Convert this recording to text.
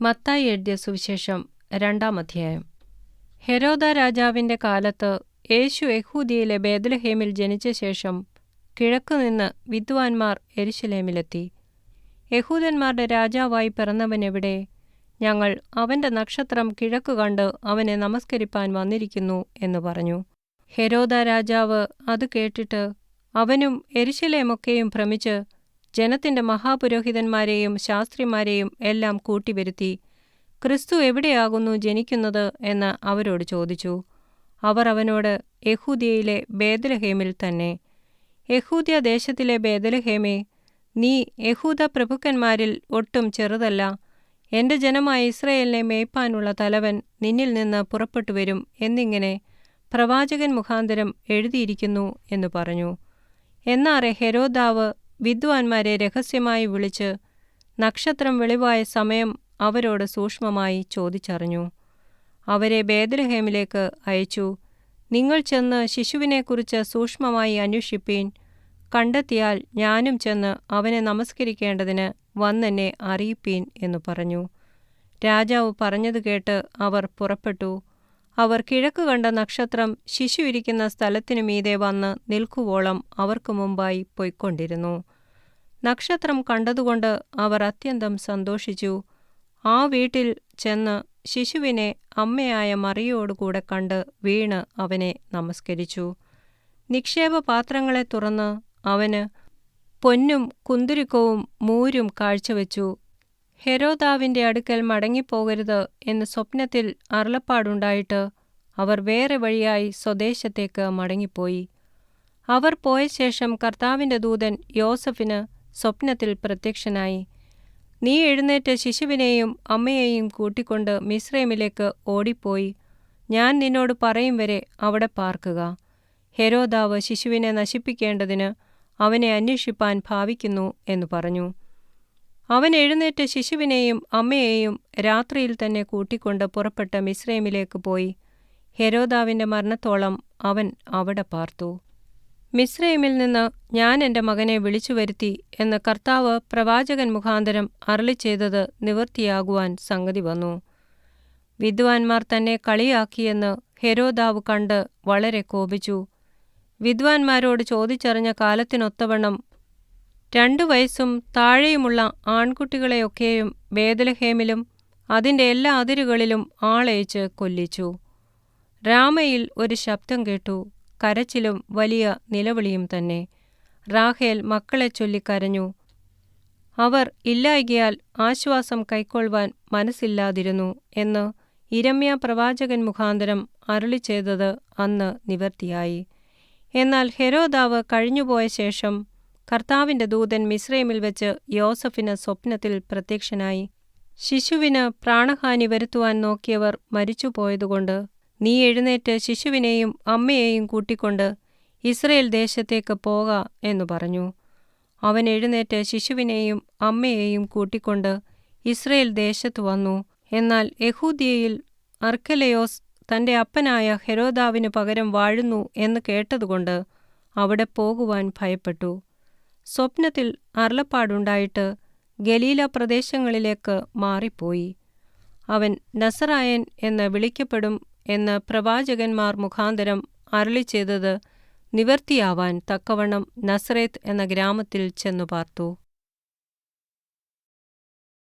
മത്തായി എഴുതിയ സുവിശേഷം 2-ാം അധ്യായം. ഹെരോദാ രാജാവിന്റെ കാലത്ത് യേശു യെഹൂദ്യയിലെ ബേത്ലഹേമിൽ ജനിച്ച ശേഷം കിഴക്കുനിന്ന് വിദ്വാൻമാർ യെരുശലേമിലെത്തി. യഹൂദന്മാരുടെ രാജാവായി പിറന്നവനെവിടെ? ഞങ്ങൾ അവന്റെ നക്ഷത്രം കിഴക്ക് കണ്ട് അവനെ നമസ്കരിപ്പാൻ വന്നിരിക്കുന്നു എന്ന് പറഞ്ഞു. ഹെരോദാ രാജാവ് അത് കേട്ടിട്ട് അവനും യെരുശലേമൊക്കെയും ഭ്രമിച്ച് ജനത്തിന്റെ മഹാപുരോഹിതന്മാരെയും ശാസ്ത്രിമാരെയും എല്ലാം കൂട്ടിവരുത്തി, ക്രിസ്തു എവിടെയാകുന്നു ജനിക്കുന്നത് എന്ന് അവരോട് ചോദിച്ചു. അവർ അവനോട്, യെഹൂദ്യയിലെ ബേത്ലഹേമിൽ തന്നെ. യെഹൂദ്യ ദേശത്തിലെ ബേത്ലഹേമേ, നീ യഹൂദ പ്രഭുക്കന്മാരിൽ ഒട്ടും ചെറുതല്ല. എന്റെ ജനമായ ഇസ്രായേലിനെ മേയ്പ്പാനുള്ള തലവൻ നിന്നിൽ നിന്ന് പുറപ്പെട്ടുവരും എന്നിങ്ങനെ പ്രവാചകൻ മുഖാന്തരം എഴുതിയിരിക്കുന്നു എന്നു പറഞ്ഞു. എന്നാറെ ഹെരോദാവ് വിദ്വാൻമാരെ രഹസ്യമായി വിളിച്ച് നക്ഷത്രം വെളിവായ സമയം അവരോട് സൂക്ഷ്മമായി ചോദിച്ചറിഞ്ഞു. അവരെ ബേത്ലഹേമിലേക്ക് അയച്ചു. നിങ്ങൾ ചെന്ന് ശിശുവിനെക്കുറിച്ച് സൂക്ഷ്മമായി അന്വേഷിപ്പീൻ. കണ്ടെത്തിയാൽ ഞാനും ചെന്ന് അവനെ നമസ്കരിക്കേണ്ടതിന് വന്നെന്നെ അറിയിപ്പീൻ എന്നു പറഞ്ഞു. രാജാവ് പറഞ്ഞത് കേട്ട് അവർ പുറപ്പെട്ടു. അവർ കിഴക്ക് കണ്ട നക്ഷത്രം ശിശു ഇരിക്കുന്ന സ്ഥലത്തിനു മീതെ വന്ന് നിൽക്കുവോളം അവർക്ക് മുമ്പായി പൊയ്ക്കൊണ്ടിരുന്നു. നക്ഷത്രം കണ്ടതുകൊണ്ട് അവർ അത്യന്തം സന്തോഷിച്ചു. ആ വീട്ടിൽ ചെന്ന് ശിശുവിനെ അമ്മയായ മറിയയോടുകൂടെ കണ്ട് വീണ് അവനെ നമസ്കരിച്ചു. നിക്ഷേപപാത്രങ്ങളെ തുറന്ന് അവന് പൊന്നും കുന്തുരുക്കവും മൂരും കാഴ്ചവെച്ചു. ഹെരോദാവിന്റെ അടുക്കൽ മടങ്ങിപ്പോകരുത് എന്ന് സ്വപ്നത്തിൽ അരുളപ്പാടുണ്ടായിട്ട് അവർ വേറെ വഴിയായി സ്വദേശത്തേക്ക് മടങ്ങിപ്പോയി. അവർ പോയ ശേഷം കർത്താവിന്റെ ദൂതൻ യോസഫിന് സ്വപ്നത്തിൽ പ്രത്യക്ഷനായി. നീ എഴുന്നേറ്റ് ശിശുവിനെയും അമ്മയെയും കൂട്ടിക്കൊണ്ട് മിസ്രയീമിലേക്ക് ഓടിപ്പോയി. ഞാൻ നിന്നോട് പറയും വരെ അവിടെ പാർക്കുക. ഹെരോദാവ് ശിശുവിനെ നശിപ്പിക്കേണ്ടതിന് അവനെ അന്വേഷിപ്പാൻ ഭാവിക്കുന്നു എന്നു പറഞ്ഞു. അവൻ എഴുന്നേറ്റ് ശിശുവിനെയും അമ്മയെയും രാത്രിയിൽ തന്നെ കൂട്ടിക്കൊണ്ട് പുറപ്പെട്ട് മിസ്രയീമിലേക്ക് പോയി. ഹെരോദാവിന്റെ മരണത്തോളം അവൻ അവിടെ പാർത്തു. മിസ്രയീമിൽ നിന്ന് ഞാൻ എൻ്റെ മകനെ വിളിച്ചുവരുത്തി എന്ന് കർത്താവ് പ്രവാചകൻ മുഖാന്തരം അരുളിച്ചെയ്തത് നിവൃത്തിയാകുവാൻ സംഗതി വന്നു. വിദ്വാൻമാർ തന്നെ കളിയാക്കിയെന്ന് ഹെരോദാവ് കണ്ട് വളരെ കോപിച്ചു. വിദ്വാൻമാരോട് ചോദിച്ചറിഞ്ഞ കാലത്തിനൊത്തവണ്ണം 2 വയസ്സും താഴെയുമുള്ള ആൺകുട്ടികളെയൊക്കെയും ബേത്ലഹേമിലും അതിൻ്റെ എല്ലാ അതിരുകളിലും ആളയച്ച് കൊല്ലിച്ചു. രാമയിൽ ഒരു ശബ്ദം കേട്ടു, കരച്ചിലും വലിയ നിലവിളിയും തന്നെ. റാഹേൽ മക്കളെ ചൊല്ലി കരഞ്ഞു. അവർ ഇല്ലായ്കയാൽ ആശ്വാസം കൈക്കൊള്ളുവാൻ മനസ്സില്ലാതിരുന്നു എന്ന് യിരെമ്യാ പ്രവാചകൻ മുഖാന്തരം അരുളിച്ചെയ്തത് അന്ന് നിവൃത്തിയായി. എന്നാൽ ഹെരോദാവ് കഴിഞ്ഞുപോയ ശേഷം കർത്താവിന്റെ ദൂതൻ മിസ്രയീമിൽ വെച്ച് യോസഫിന് സ്വപ്നത്തിൽ പ്രത്യക്ഷനായി. ശിശുവിന് പ്രാണഹാനി വരുത്തുവാൻ നോക്കിയവർ മരിച്ചുപോയതുകൊണ്ട് നീ എഴുന്നേറ്റ് ശിശുവിനെയും അമ്മയെയും കൂട്ടിക്കൊണ്ട് ഇസ്രയേൽ ദേശത്തേക്ക് പോക എന്നു പറഞ്ഞു. അവൻ എഴുന്നേറ്റ് ശിശുവിനെയും അമ്മയെയും കൂട്ടിക്കൊണ്ട് ഇസ്രയേൽ ദേശത്തു വന്നു. എന്നാൽ യെഹൂദ്യയിൽ അർക്കെലയോസ് തന്റെ അപ്പനായ ഹെരോദാവിനു പകരം വാഴുന്നു എന്ന് കേട്ടതുകൊണ്ട് അവിടെ പോകുവാൻ ഭയപ്പെട്ടു. സ്വപ്നത്തിൽ അരുളപ്പാടുണ്ടായിട്ട് ഗലീല പ്രദേശങ്ങളിലേക്ക് മാറിപ്പോയി. അവൻ നസറായൻ എന്ന് വിളിക്കപ്പെടും എന്ന് പ്രവാചകന്മാർ മുഖാന്തരം അരുളിച്ചെയ്തത് നിവൃത്തിയാവാൻ തക്കവണ്ണം നസറേത്ത് എന്ന ഗ്രാമത്തിൽ ചെന്നു പാർത്തു.